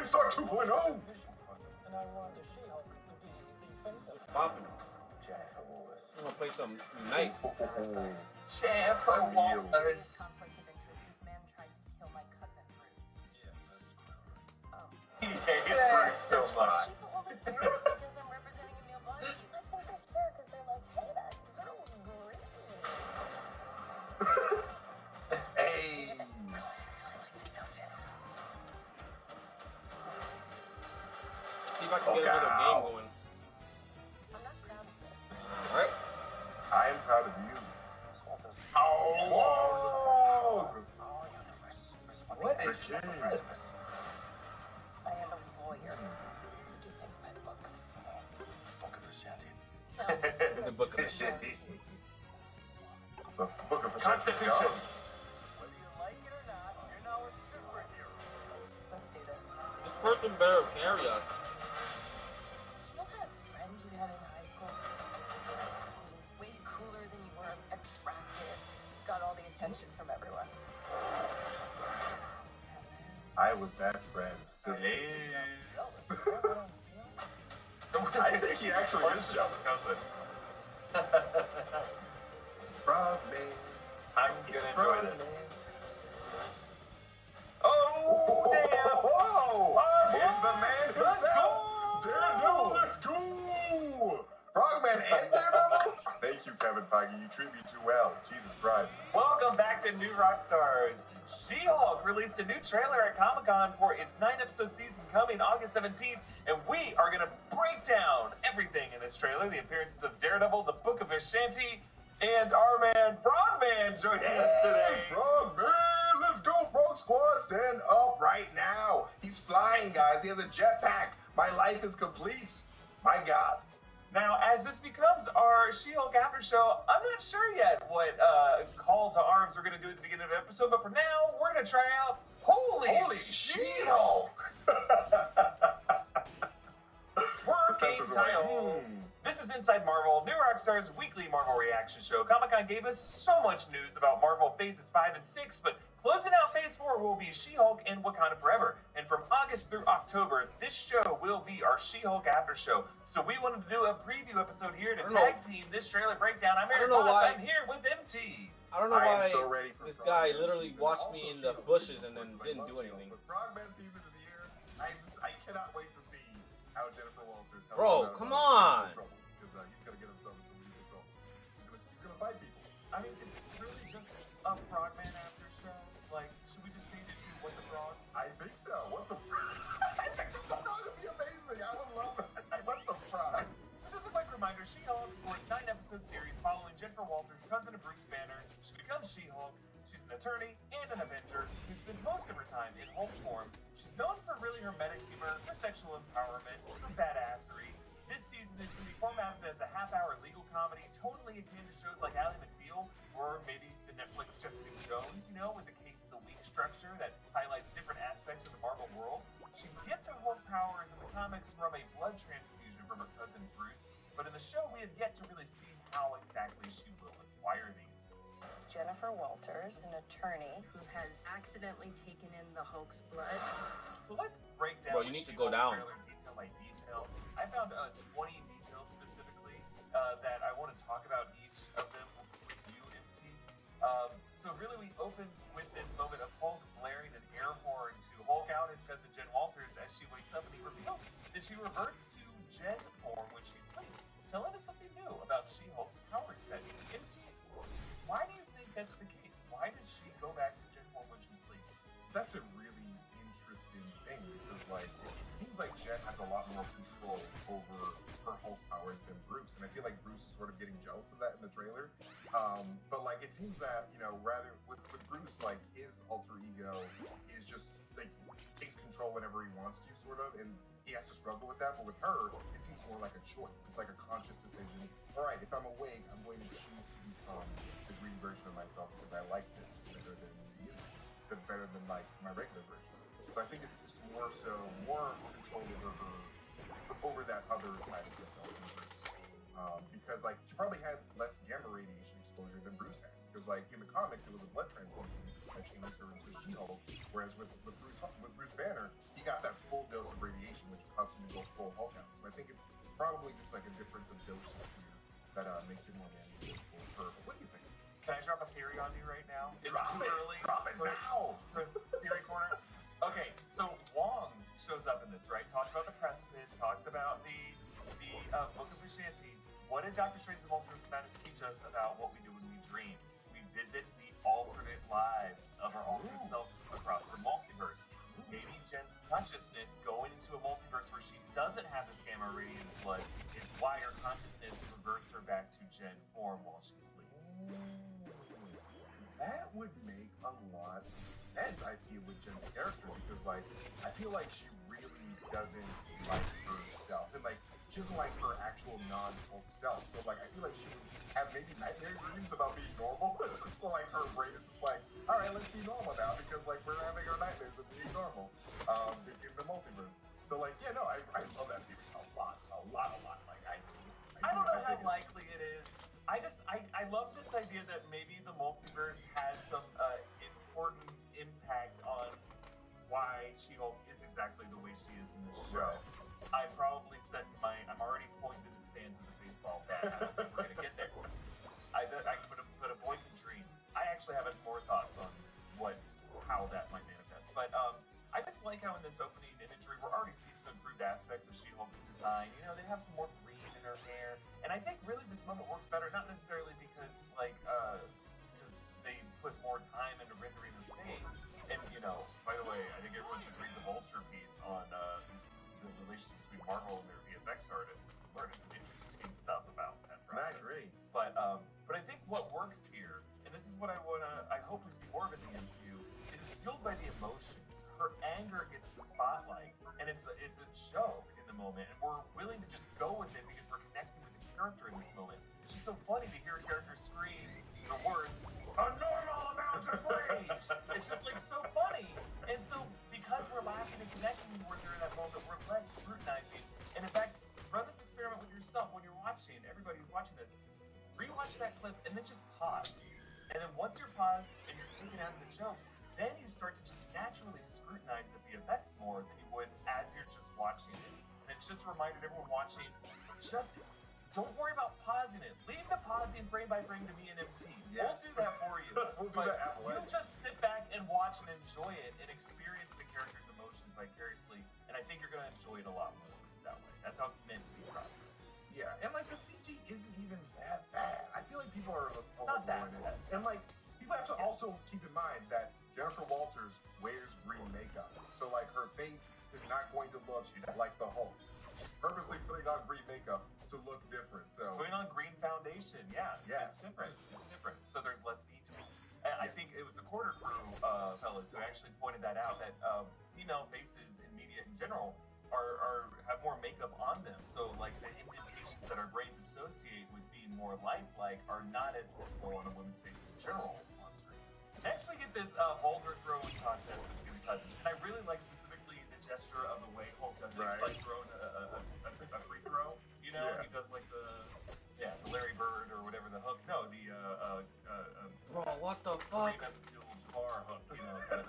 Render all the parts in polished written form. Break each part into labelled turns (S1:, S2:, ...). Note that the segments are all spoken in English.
S1: Star 2.0.
S2: And I want the She-Hulk to be the face of it.
S3: Popping.
S2: Jennifer Lewis.
S3: I'm gonna play some Night.
S4: Jennifer Walters.
S5: Conflict of interest. This man tried to kill my cousin Bruce.
S2: Yeah, that's clever.
S4: He hates Bruce so much.
S5: People only care because I'm representing a male body. I think they care because they're like, hey, that girl's great.
S1: Hey.
S5: I like this outfit.
S3: Let's see if I can get another game going.
S5: I'm not proud of this.
S3: Alright.
S1: I am proud of you.
S4: Oh,
S1: Whoa!
S4: what is
S1: The king.
S4: this?
S5: I am a lawyer. Who just takes my book?
S2: Book of Ashanti.
S5: No.
S3: The book of the shit.
S1: The Book of
S4: Constitution.
S2: Whether you like it or not, you're now a superhero.
S5: Let's do this.
S3: This person better carry us.
S5: You know that friend you had in high school? He was way cooler than you were, attractive. He's got all the attention from everyone.
S1: I was that friend. Just,
S4: Hey.
S1: I think he actually is jealous. Frogman.
S4: I'm
S1: It's
S4: gonna enjoy
S1: Frogman.
S4: this. Oh, damn! Whoa!
S1: It's the man
S4: Let's
S1: himself.
S4: go!
S1: Daredevil, let's go! Frogman and Daredevil? Thank you, Kevin Feige. You treat me too well. Jesus Christ.
S4: Welcome back to New Rockstars. She-Hulk released a new trailer at Comic-Con for its 9-episode season coming August 17th, and we are going to break down everything in this trailer, the appearances of Daredevil, the Book of Ashanti, and our man Frogman joining us today.
S1: Frogman! Let's go, Frog Squad! Stand up right now. He's flying, guys. He has a jetpack. My life is complete. My God.
S4: Now, as this becomes our She-Hulk after show, I'm not sure yet what call to arms we're going to do at the beginning of the episode, but for now, we're going to try out Holy She-Hulk! Working title. This is Inside Marvel, New Rockstar's weekly Marvel reaction show. Comic-Con gave us so much news about Marvel Phases 5 and 6, but closing out Phase 4 will be She-Hulk and Wakanda Forever. And from August through October, this show will be our She-Hulk after show. So we wanted to do a preview episode here to tag team this trailer breakdown. I'm Eric Boss, I'm here with MT.
S3: I don't know
S1: I am
S3: why
S1: so ready for
S3: this
S1: Frogman
S3: guy literally
S1: season.
S3: watched
S1: Also,
S3: me in the
S1: She-Hulk
S3: bushes and
S1: season,
S3: then
S1: I
S3: didn't
S1: love
S3: do
S1: She-Hulk,
S3: anything.
S1: But Frogman season is here. I cannot wait to see how Jennifer Walters helps
S3: Bro,
S1: him out
S3: come
S1: of
S3: on.
S1: trouble, because he's gonna get himself into legal trouble. He's gonna fight people.
S4: I mean, it's really just a Frogman after show. Like, should we just change it to What the Frog?
S1: I think so. What the frog? I think the frog would be amazing. I would love it. What the frog?
S4: So just a quick reminder, She-Hulk for its 9-episode series following Jennifer Walters, cousin of Bruce Banner. She becomes She-Hulk. She's an attorney and an Avenger who spends most of her time in Hulk form. She's known for really her meta humor, her sexual empowerment, her badassery. This season is going to be formatted as a half-hour legal comedy, totally akin to shows like Ally McBeal, or maybe the Netflix Jessica Jones, you know, with the Case of the Week structure that highlights different aspects of the Marvel world. She gets her Hulk powers in the comics from a blood transfusion from her cousin Bruce, but in the show we have yet to really see how exactly she will acquire these.
S5: Jennifer Walters, an attorney who has accidentally taken in the Hulk's blood.
S4: So let's break down
S3: Bro, you
S4: the
S3: need to go
S4: She-Hulk
S3: down.
S4: trailer detail by detail. I found 20 details specifically that I want to talk about each of them with you, MT. So really we open with this moment of Hulk blaring an air horn to Hulk out his cousin Jen Walters as she wakes up, and he reveals that she reverts to Jen form when she sleeps, telling us something new about She-Hulk's power set. MT, why do you think that's the case? Why does she go back to Jen form when she sleeps?
S1: It's actually a really interesting thing because, like, it seems like Jen has a lot more control over her Hulk powers than Bruce, and I feel like Bruce is sort of getting jealous of that in the trailer. But like, it seems that, you know, rather with Bruce, like, his alter ego is just like takes control whenever he wants to, sort of, and he has to struggle with that. But with her, it seems more like a choice. It's like a conscious decision. All right, if I'm awake, I'm going to choose to become the green version of myself because I like this better than you, but better than like my regular version. So I think it's just more control over her, over that other side of herself than Bruce. Because like she probably had less gamma radiation exposure than Bruce had. Because like in the comics, it was a blood transfusion that changed her into She-Hulk, whereas with Bruce Banner, he got that full dose of radiation, which caused him to go full Hulk out. So I think it's probably just like a difference of doses here that makes it more manageable for her. But what do you think?
S4: Can I drop a theory on you right now? Is it too early?
S1: Drop it now!
S4: For theory corner? Okay, so Wong shows up in this, right? Talks about the precipice, talks about the Book of Vishanti. What did Doctor Strange and Multiverse of Madness teach us about what we do when we dream? We visit the alternate lives of our alternate selves across the multiverse. Maybe Jen's consciousness going into a multiverse where she doesn't have this gamma radiant blood is why her consciousness reverts her back to Jen form while she sleeps.
S1: That would make a lot of sense, I feel, with Jen's character, because, like, I feel like she really doesn't like herself, and, like, she doesn't like her actual non-Hulk self, so, like, I feel like she would have maybe nightmare dreams about being normal, so, like, her brain is just like, alright, let's be normal now, because, like, we're having our nightmares of being normal, in the multiverse. So, like, yeah, no, I love that theory a lot, like,
S4: I don't know how likely it is. I love this idea that maybe the multiverse has some important impact on why She-Hulk is exactly the way she is in this show. I'm already pointing to the stands with a baseball bat. I don't think we're gonna get there. I put a boy can dream. I actually have more thoughts on how that might manifest. But I just like how in this opening imagery we're already seeing some improved aspects of She-Hulk's design. You know, they have some more green in her hair. And I think really this moment works better, not necessarily because they put more time into rendering her face. And you know, by the way, I think everyone should read the Vulture piece on the relationship between Marvel and their VFX artists. Learn some interesting stuff about that process.
S1: Not great.
S4: But I think what works here, and this is what I hope to see more of in the MCU, is fueled by the emotion. Her anger gets the spotlight, and it's a joke in the moment, and we're willing to just go with it because we're connecting with the character in this moment. It's just so funny to hear a character scream the words, "A normal amount of rage." It's just like so funny, and so because we're laughing and connecting with her in that moment, we're less scrutinizing. And in fact, run this experiment with yourself when you're watching. Everybody who's watching this, rewatch that clip and then just pause. And then once you're paused and you're taken out of the joke, then you start to just naturally scrutinize the VFX more than you would as you're just watching it. And it's just a reminder to everyone watching, just don't worry about pausing it. Leave the pausing frame by frame to me and MT.
S1: Yes.
S4: We'll do that for you.
S1: We'll do
S4: But
S1: that
S4: you just sit back and watch and enjoy it and experience the character's emotions vicariously. And I think you're going to enjoy it a lot more that way. That's how it's meant to be processed.
S1: Yeah, and like the CG isn't even that bad. I feel like people are just
S4: Not that
S1: overblowing it.
S4: bad.
S1: And like, people have to also keep in mind that Jennifer Walters wears green makeup. So like her face is not going to look like the Hulk's. She's purposely putting on green makeup to look different. So
S4: Putting on green foundation, yeah.
S1: Yes.
S4: It's different. It's different. So there's less detail. And I think it was the Quarter Crew fellas who actually pointed that out, that female faces in media in general have more makeup on them. So like the indentations that our brains associate with being more lifelike are not as visible on a woman's face in general on screen. Next we get this boulder throwing contest between the cousins. And I really like specifically the gesture of the way Hulk does it.
S1: Right.
S4: It's like throwing a free throw. You know,
S1: Yeah.
S4: he does like the Larry Bird or whatever the hook. No, the
S3: Bro, what the
S4: Kareem
S3: fuck?
S4: Abdul-Jabbar hook. You know, kind of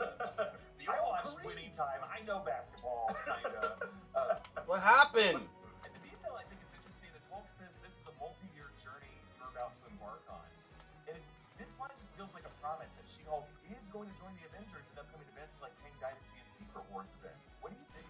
S4: the I watched Winning Time. I know basketball. Kind of.
S3: What happened?
S4: And the detail I think is interesting is Hulk says this is a multi-year journey you're about to embark on. And this line just feels like a promise that She-Hulk is going to join the Avengers in upcoming events like Kang Dynasty and Secret Wars events. What do you think?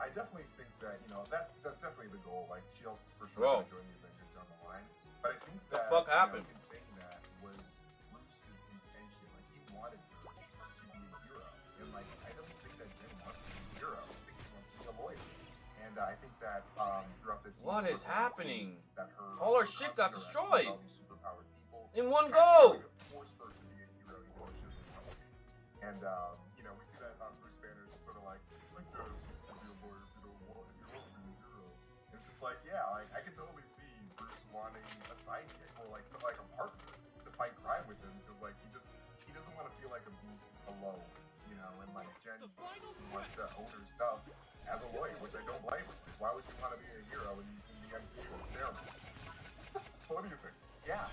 S1: I definitely think that, you know, that's definitely the goal. Like Shields for sure
S3: Bro.
S1: going to join the Avengers down the line. But I think that
S3: fuck happened?
S1: him saying that was Bruce's intention. Like he wanted her to be a hero. And like I don't think that Jim wants to be a hero. I think he wants to be a lawyer. And I think that throughout this
S3: What
S1: season,
S3: is
S1: we're gonna
S3: happening?
S1: see that
S3: All our shit got destroyed.
S1: All these superpowered people.
S3: In one
S1: And
S3: go!
S1: it's like a force for her to be a hero, even though she doesn't want to be. And you know, we see that Bruce Banner is just sort of like guys, you can be a lawyer if you don't want to be a hero. And it's just like, yeah, like I can totally see Bruce wanting a sidekick or like some like a partner to fight crime with him because like he doesn't want to feel like a beast alone, you know. And like Jen just wants to own her stuff as a lawyer, which I don't blame her. Like, why would you want to be a hero in the MCU? It's terrible. What do you think?
S4: Yeah.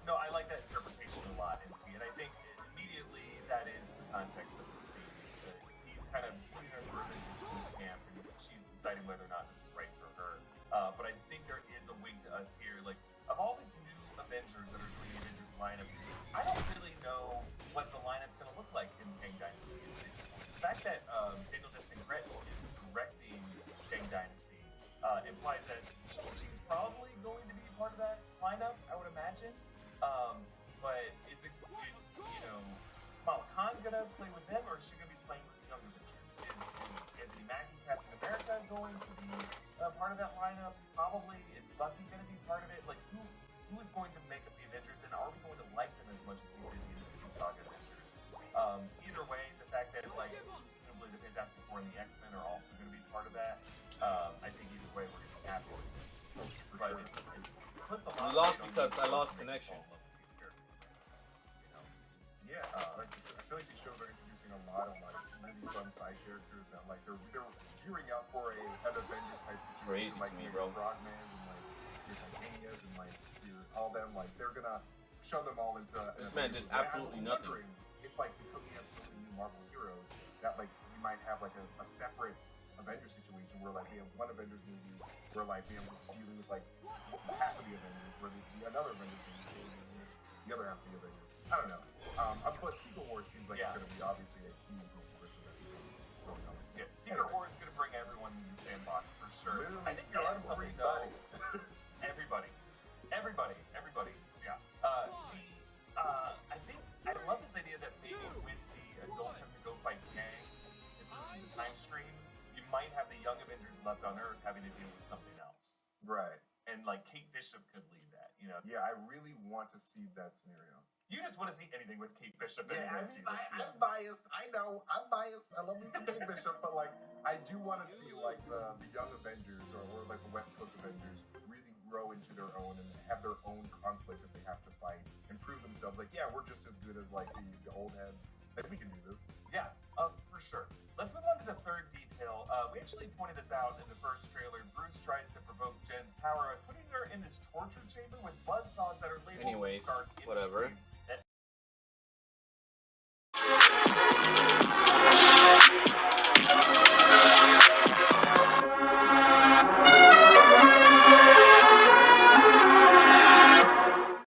S4: No, I like that interpretation a lot, and I think immediately that is the context of the scene. Is that he's kind of putting her through a camp, and she's deciding whether or not this is right for her. But I think there is a wink to us here. Like, of all the new Avengers that are doing the Avengers lineup, I don't really know what the lineup's going to look like in Kang Dynasty. The fact that Daniel Destin is directing Kang Dynasty implies that she's probably going to be part of that lineup, I would imagine. But is Kamala Khan gonna play with them, or is she gonna be playing with the Young Avengers? Is Anthony Mackie, Captain America, going to be part of that lineup? Probably. Is Bucky gonna be part of it? Like, who is going to make up the Avengers, and are we going to like them as much as we did in the Saga Avengers? Either way, the fact that like presumably the Fantastic Four and the X-Men are also going to be part of that, I think either way we're going to be happy. But it puts a lot.
S3: You lost because I lost connection.
S1: Yeah, like I feel like these shows are introducing a lot of like really fun side characters that like they're gearing up for an Avengers type situation.
S3: Crazy
S1: Like
S3: to me,
S1: your
S3: bro.
S1: Frogman and like your Titanias and like your all them, like they're gonna shove them all into
S3: This man did absolutely nothing.
S1: If like because we have so many new Marvel heroes that like we might have like a separate Avengers situation where like we have one Avengers movie where like we have dealing with like half of the Avengers, where another Avengers movie dealing with the other half of the Avengers. I don't know. But Secret Wars seems like it's going to be obviously a huge portion of that.
S4: Yeah, Secret Wars is going to bring everyone in the sandbox for sure.
S1: Literally
S4: I think there is something though.
S1: everybody.
S4: Everybody. Yeah. I think I love this idea that maybe with the adults have to go fight Kang, in the time stream, you might have the young Avengers left on Earth having to deal with something else.
S1: Right.
S4: And like Kate Bishop could lead that, you know.
S1: Yeah, I really want to see that scenario.
S4: You just want to see anything with Kate Bishop.
S1: Yeah, I
S4: anyway,
S1: mean, I'm biased. I know, I'm biased. I love me some Kate Bishop, but like, I do want to see like the young Avengers or like the West Coast Avengers really grow into their own and have their own conflict that they have to fight and prove themselves. Like, yeah, we're just as good as like the old heads. Like, we can do this.
S4: Yeah, for sure. Let's move on to the third detail. We actually pointed this out in the first trailer. Bruce tries to provoke Jen's power by putting her in this torture chamber with buzzsaws that are labeled with
S3: Anyways,
S4: Stark
S3: whatever.
S4: Industries.